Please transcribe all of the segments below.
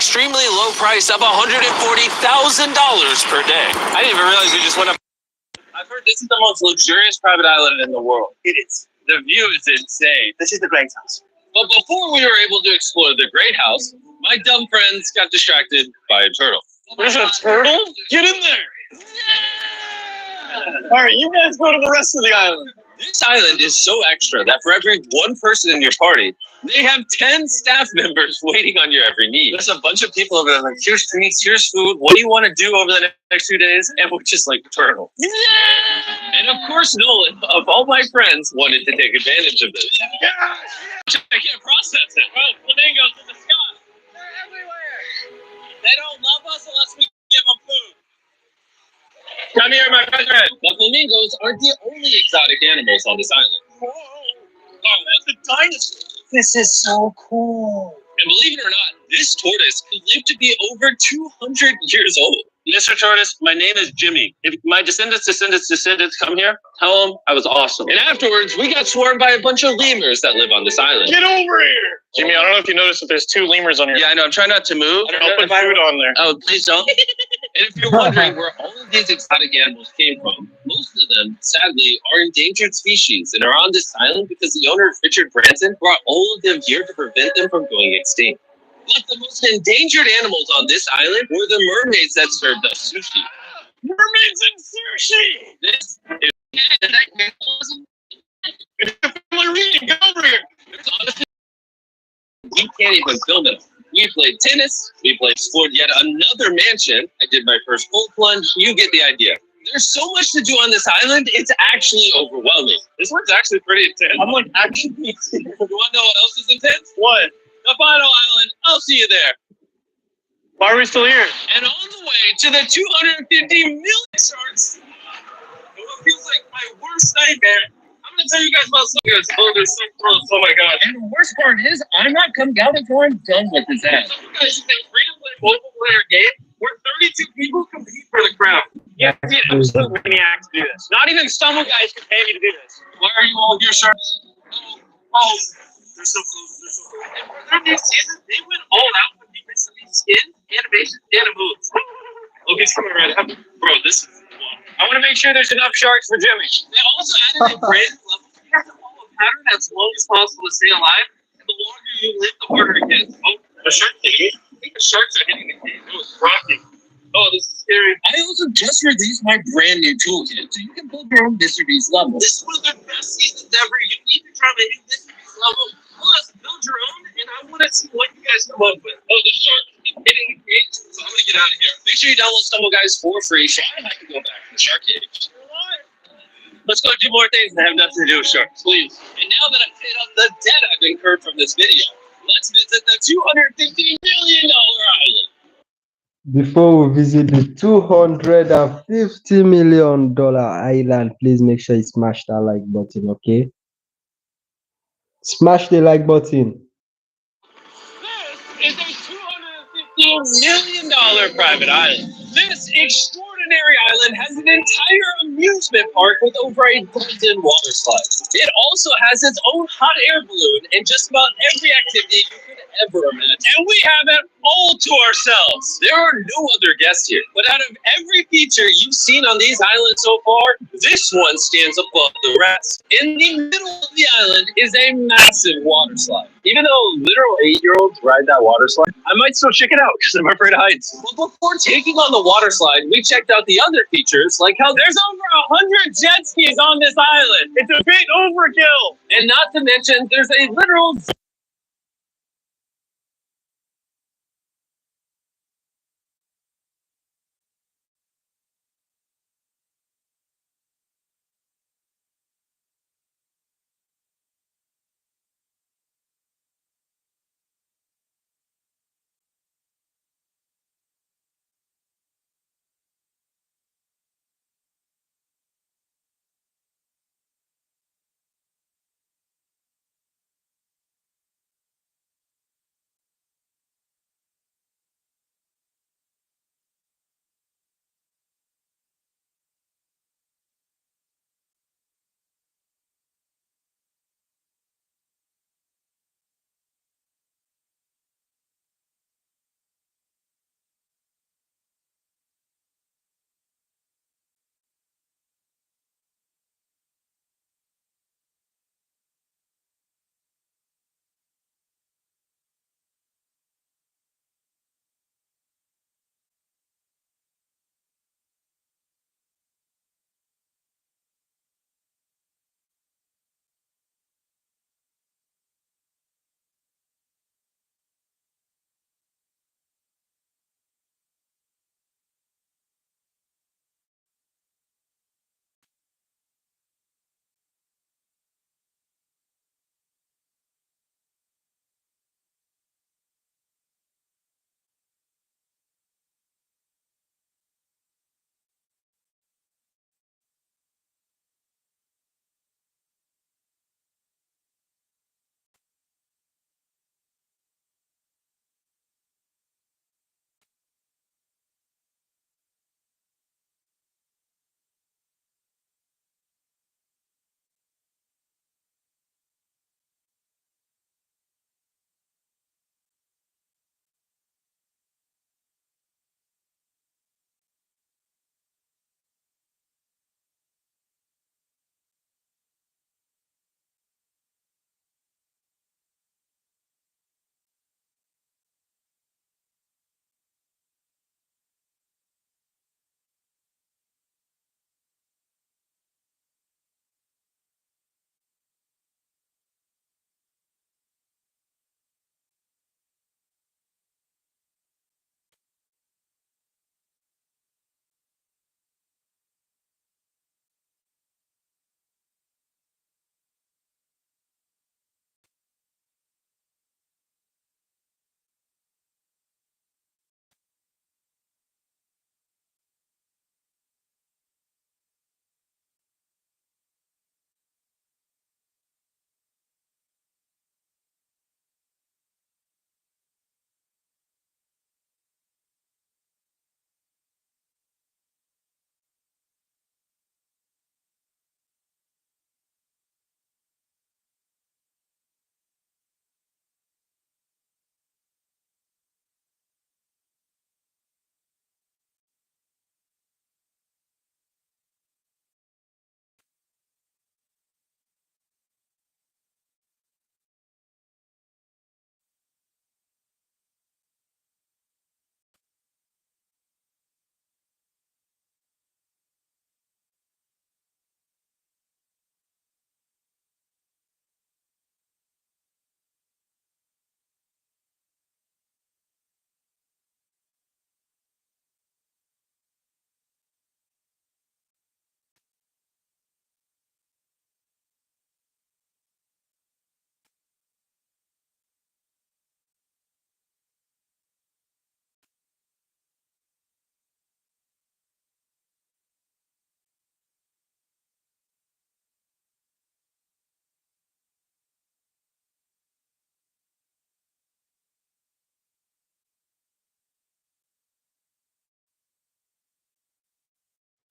extremely low price of $140,000 per day. I didn't even realize we just went up. I've heard this is the most luxurious private island in the world. It is. The view is insane. This is the Great House. But before we were able to explore the Great House, my dumb friends got distracted by a turtle. There's a turtle? Get in there! Yeah! All right, you guys go to the rest of the island. This island is so extra that for every one person in your party, they have 10 staff members waiting on your every need. There's a bunch of people over there like, here's drinks, here's food. What do you want to do over the next 2 days? And we're just like, turtle. Yeah! And of course, Nolan, of all my friends, wanted to take advantage of this. Yeah! I can't process it. Oh, flamingos in the sky. They're everywhere. They don't love us unless we give them food. Come here, my friend. The flamingos aren't the only exotic animals on this island. Whoa. Oh, that's a dinosaur. This is so cool. And believe it or not, this tortoise could live to be over 200 years old. Mr. Tortoise, my name is Jimmy. If my descendants come here, tell them I was awesome. And afterwards, we got swarmed by a bunch of lemurs that live on this island. Get over here! Jimmy, I don't know if you noticed that there's 2 lemurs on here. Yeah, I know. I'm trying not to move. I'll put food on there. Oh, please don't. And if you're wondering where all of these exotic animals came from, most of them, sadly, are endangered species and are on this island because the owner, Richard Branson, brought all of them here to prevent them from going extinct. But the most endangered animals on this island were the mermaids that served us sushi. Mermaids and sushi! This is it's a family reading. Get over here. Honestly, we can't even film it. We played tennis. We explored yet another mansion. I did my first cold plunge. You get the idea. There's so much to do on this island, it's actually overwhelming. This one's actually pretty intense. I'm like, actually, you want to know what else is intense? What? The final island. I'll see you there. Why are we still here? And on the way to the 250 million sharks. It feels like my worst nightmare. I'm going to tell you guys about something that's so close. Oh my god. And the worst part is, I'm not coming out until I'm done with this act. Some of you guys think free to play multiple player game where 32 people compete for the crown. Yeah, it's an absolute maniac to do this. Not even stumble guys can pay me to do this. Why are you all here, sharks? Oh, they're so close. They're so close. And for their next season, they went all out with different skin, animation, and moves. Logan's coming right up. Bro, this is fun. I want to make sure there's enough sharks for Jimmy. They also added a brand level. You have to follow a pattern as long as possible to stay alive. And the longer you live, the harder it gets. Oh, the shark thing. I think the sharks are hitting the cave. It was rocking. Oh, this is scary. I also just released my brand new toolkit, so you can build your own Mrbeast level. This is one of the best seasons ever. You need to try to hit Mrbeast level. Plus, build your own, and I want to see what you guys come up with. Oh, the shark is hitting the cage, so I'm going to get out of here. Make sure you download Stumble Guys for free, so I can go back to the shark cage. Let's go do more things that have nothing to do with sharks, please. And now that I've paid off the debt I've incurred from this video, let's visit the $250 million island. Before we visit the $250 million island, please make sure you smash that like button, okay? Smash the like button. This is a $250 million private island. This extraordinary island has an entire amusement park with over a dozen water slides. It also has its own hot air balloon and just about every activity you could ever imagine. And we have it all to ourselves. There are no other guests here, but out of every feature you've seen on these islands so far, this one stands above the rest. In the middle of the island is a massive water slide. Even though literal 8-year-olds ride that water slide, I might still check it out because I'm afraid of heights. But before taking on the water slide, we checked out the other features, like how there's over 100 jet skis on this island. It's a big overkill. And not to mention, there's a literal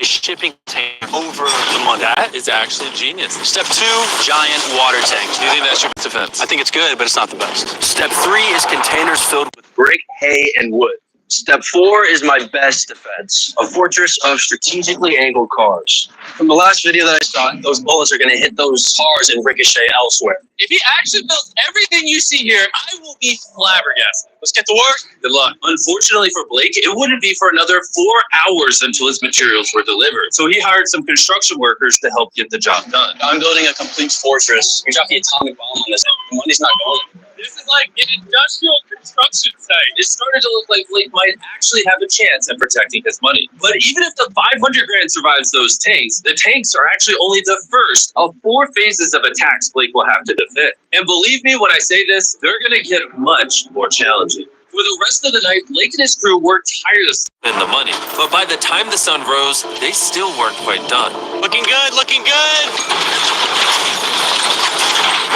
a shipping tank over the money. That is actually genius. Step 2, giant water tanks. Do you think that's your best defense? I think it's good, but it's not the best. Step 3 is containers filled with brick, hay, and wood. Step 4 is my best defense, a fortress of strategically angled cars. From the last video that I saw, those bullets are going to hit those cars and ricochet elsewhere. If he actually built everything you see here, I will be flabbergasted. Let's get to work. Good luck. Unfortunately for Blake, it wouldn't be for another 4 hours until his materials were delivered. So he hired some construction workers to help get the job done. I'm building a complete fortress. You dropped the atomic bomb on this. The money's not going. This is like an industrial construction site. It started to look like Blake might actually have a chance at protecting his money. But even if the 500 grand survives those tanks, the tanks are actually only the first of 4 phases of attacks Blake will have to defend. And believe me when I say this, they're going to get much more challenging. For the rest of the night, Blake and his crew worked tirelessly in the money. But by the time the sun rose, they still weren't quite done. Looking good, looking good!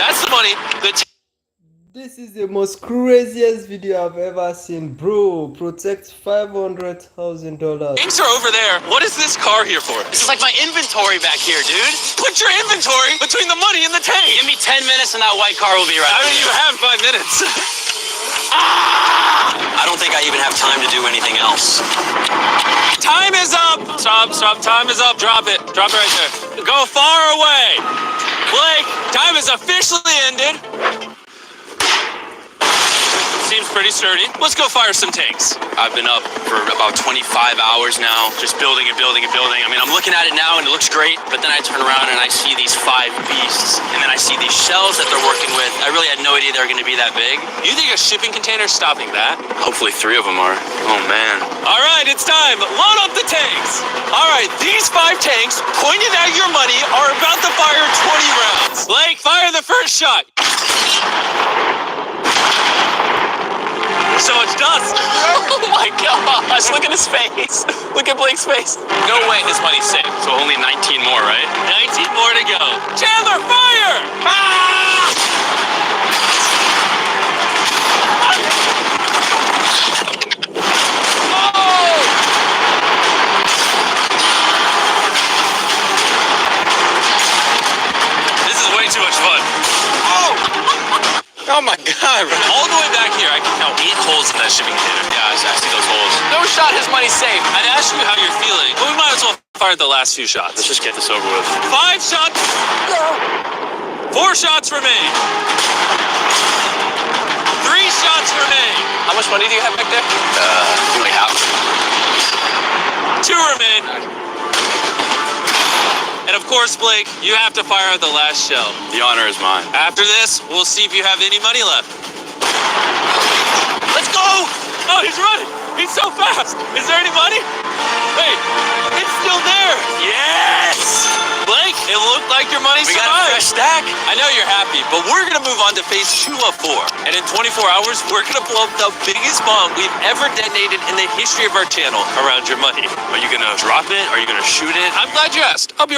That's the money. This is the most craziest video I've ever seen, bro. Protect $500,000. Tanks are over there. What is this car here for? This is like my inventory back here, dude. Put your inventory between the money and the tank. Give me 10 minutes and that white car will be right. I mean, you have 5 minutes. I don't think I even have time to do anything else. Time is up. Stop, stop. Time is up. Drop it. Drop it right there. Go far away. Blake, time is officially ended. Seems pretty sturdy. Let's go fire some tanks. I've been up for about 25 hours now, just building and building and building. I mean, I'm looking at it now and it looks great, but then I turn around and I see these 5 beasts, and then I see these shells that they're working with. I really had no idea they were gonna be that big. You think a shipping container is stopping that? Hopefully 3 of them are. Oh man. All right, it's time. Load up the tanks. All right, these 5 tanks pointed at your money are about to fire 20 rounds. Blake, fire the first shot. So much dust. Oh my gosh, look at his face. Look at Blake's face. No way his money's safe. So only 19 more, right? 19 more to go. Chandler, fire! Ah! Oh! This is way too much fun. Oh! Oh my God. All the way back here, I can count 8 holes in that shipping container. Yeah, I see those holes. No shot, his money's safe. I'd ask you how you're feeling, but we might as well fire the last few shots. Let's just get this over with. 5 shots. 4 shots remain. 3 shots remain. How much money do you have back there? Only half. 2 remain. And of course, Blake, you have to fire the last shell. The honor is mine. After this, we'll see if you have any money left. Let's go! Oh, he's running! He's so fast! Is there any money? Wait, it's still there! Yes! Blake, it looked like your money survived. We got a fresh stack. I know you're happy, but we're gonna move on to phase 2 of 4. And in 24 hours, we're gonna blow up the biggest bomb we've ever detonated in the history of our channel around your money. Are you gonna drop it? Are you gonna shoot it? I'm glad you asked. I'll be